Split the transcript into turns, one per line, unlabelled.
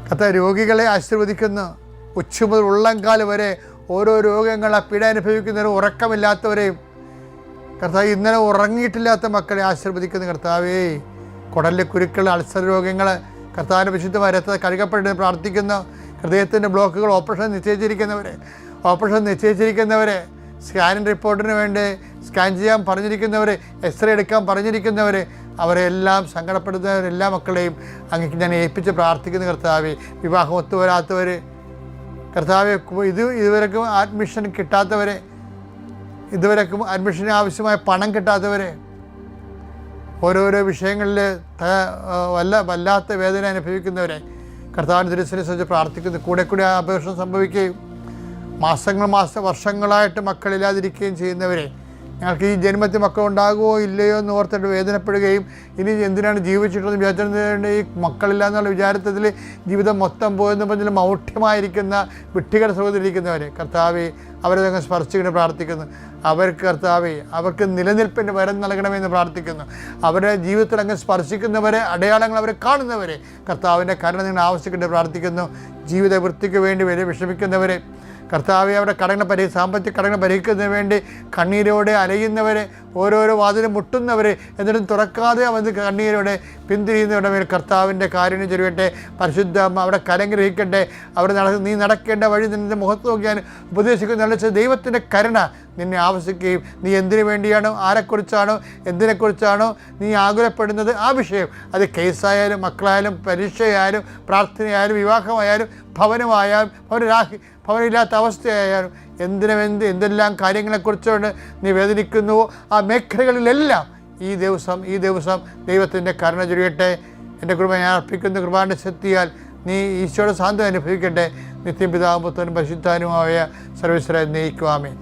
കർത്താവ് രോഗികളെ ആശീർവദിക്കുന്നു. ഉച്ച മുതൽ ഉള്ളംകാല് വരെ ഓരോ രോഗങ്ങളെ പീഡ അനുഭവിക്കുന്നവരും ഉറക്കമില്ലാത്തവരെയും കർത്താവ് ഇന്നലെ ഉറങ്ങിയിട്ടില്ലാത്ത മക്കളെ ആശീർവദിക്കുന്നു. കർത്താവേ, കുടലിലെ കുരുക്കൾ, അൾസർ രോഗങ്ങൾ കർത്താവിൻ്റെ വിശുദ്ധമായ രക്തത്തിൽ കഴുകപ്പെട്ട് പ്രാർത്ഥിക്കുന്നു. ഹൃദയത്തിൻ്റെ ബ്ലോക്കുകൾ ഓപ്പറേഷൻ നിശ്ചയിച്ചിരിക്കുന്നവരെ സ്കാനിങ് റിപ്പോർട്ടിന് വേണ്ടി സ്കാൻ ചെയ്യാൻ പറഞ്ഞിരിക്കുന്നവർ, എക്സ്റേ എടുക്കാൻ പറഞ്ഞിരിക്കുന്നവർ, അവരെല്ലാം സങ്കടപ്പെടുന്നവരെല്ലാ മക്കളെയും അങ്ങേക്ക് ഞാൻ ഏൽപ്പിച്ച് പ്രാർത്ഥിക്കുന്നു. കർത്താവെ, വിവാഹം ഒത്തുവരാത്തവർ, കർത്താവെ, ഇതുവരെക്കും അഡ്മിഷൻ കിട്ടാത്തവരെ, ഇതുവരെക്കും അഡ്മിഷന് ആവശ്യമായ പണം കിട്ടാത്തവരെ, ഓരോരോ വിഷയങ്ങളിൽ വല്ലാത്ത വേദന അനുഭവിക്കുന്നവരെ കർത്താവിൻ്റെ തിരുസന്നിധിയെ സംബന്ധിച്ച് പ്രാർത്ഥിക്കുന്നു. കൂടെ അപേക്ഷ സംഭവിക്കുകയും വർഷങ്ങളായിട്ട് മക്കളില്ലാതിരിക്കുകയും ചെയ്യുന്നവരെ, ഞങ്ങൾക്ക് ഈ ജന്മത്തിൽ മക്കളുണ്ടാകുമോ ഇല്ലയോ എന്ന് ഓർത്തിട്ട് വേദനപ്പെടുകയും ഇനി എന്തിനാണ് ജീവിച്ചിട്ടുള്ളത് വിചാരിച്ചത്, ഈ മക്കളില്ല എന്നുള്ള വിചാരത്തിൽ ജീവിതം മൊത്തം പോയെന്ന് പറഞ്ഞാൽ മൗഢ്യമായിരിക്കുന്ന വിഡ്ഢികളുടെ സഹോദരിയിരിക്കുന്നവരെ കർത്താവെ, അവരെ അങ്ങ് സ്പർശിക്കണം പ്രാർത്ഥിക്കുന്നു. അവർക്ക് കർത്താവെ, അവർക്ക് നിലനിൽപ്പിൻ്റെ വരം നൽകണമെന്ന് പ്രാർത്ഥിക്കുന്നു. അവരുടെ ജീവിതത്തിൽ അങ്ങ് സ്പർശിക്കുന്നവരെ, അടയാളങ്ങൾ അവരെ കാണുന്നവരെ കർത്താവിൻ്റെ കരുണ നിങ്ങൾ ആവശ്യപ്പെട്ട് പ്രാർത്ഥിക്കുന്നു. ജീവിത വൃത്തിക്ക് വേണ്ടി വിഷമിക്കുന്നവരെ കർത്താവെ, അവരുടെ സാമ്പത്തിക കടങ്ങൾ പരിഹരിക്കുന്നതിന് വേണ്ടി കണ്ണീരോടെ അലയുന്നവരെ, ഓരോരോ വാതിലും മുട്ടുന്നവരെ, എന്നിട്ടും തുറക്കാതെ അവന് കണ്ണീരോടെ പിന്തിരിയുന്നവരുടെ മേൽ കർത്താവിൻ്റെ കാരുണ്യം ചൊരിയട്ടെ. പരിശുദ്ധ അവിടെ കരഗ്രഹിക്കട്ടെ. നീ നടക്കേണ്ട വഴി നിന്റെ മുഖത്ത് നോക്കിയാൽ ഉപദേശിക്കുന്ന ദൈവത്തിൻ്റെ കരുണ നിന്നെ ആവശ്യിക്കുകയും നീ എന്തിനു വേണ്ടിയാണോ, ആരെക്കുറിച്ചാണോ, എന്തിനെക്കുറിച്ചാണോ നീ ആകുലപ്പെടുന്നത്, ആ വിഷയം, അത് കേസായാലും മക്കളായാലും പരീക്ഷയായാലും പ്രാർത്ഥനയായാലും വിവാഹമായാലും ഭവനമായാലും ഭവനമില്ലാത്ത അവസ്ഥയായാലും എന്തെല്ലാം കാര്യങ്ങളെക്കുറിച്ചുകൊണ്ട് നീ വേദനിക്കുന്നുവോ ആ മേഖലകളിലെല്ലാം ഈ ദിവസം ദൈവത്തിൻ്റെ കരുണ ചൊരിയട്ടെ. എൻ്റെ കൃപ ഞാൻ അർപ്പിക്കുന്ന കൃപാന്റെ ശക്തിയാൽ നീ ഈശോയുടെ സാന്ത്വനം അനുഭവിക്കട്ടെ. നിത്യം പിതാവും പുത്രനും പരിശുദ്ധാനുമായ സർവ്വേശ്വരനെ നയിക്കുവാമേ.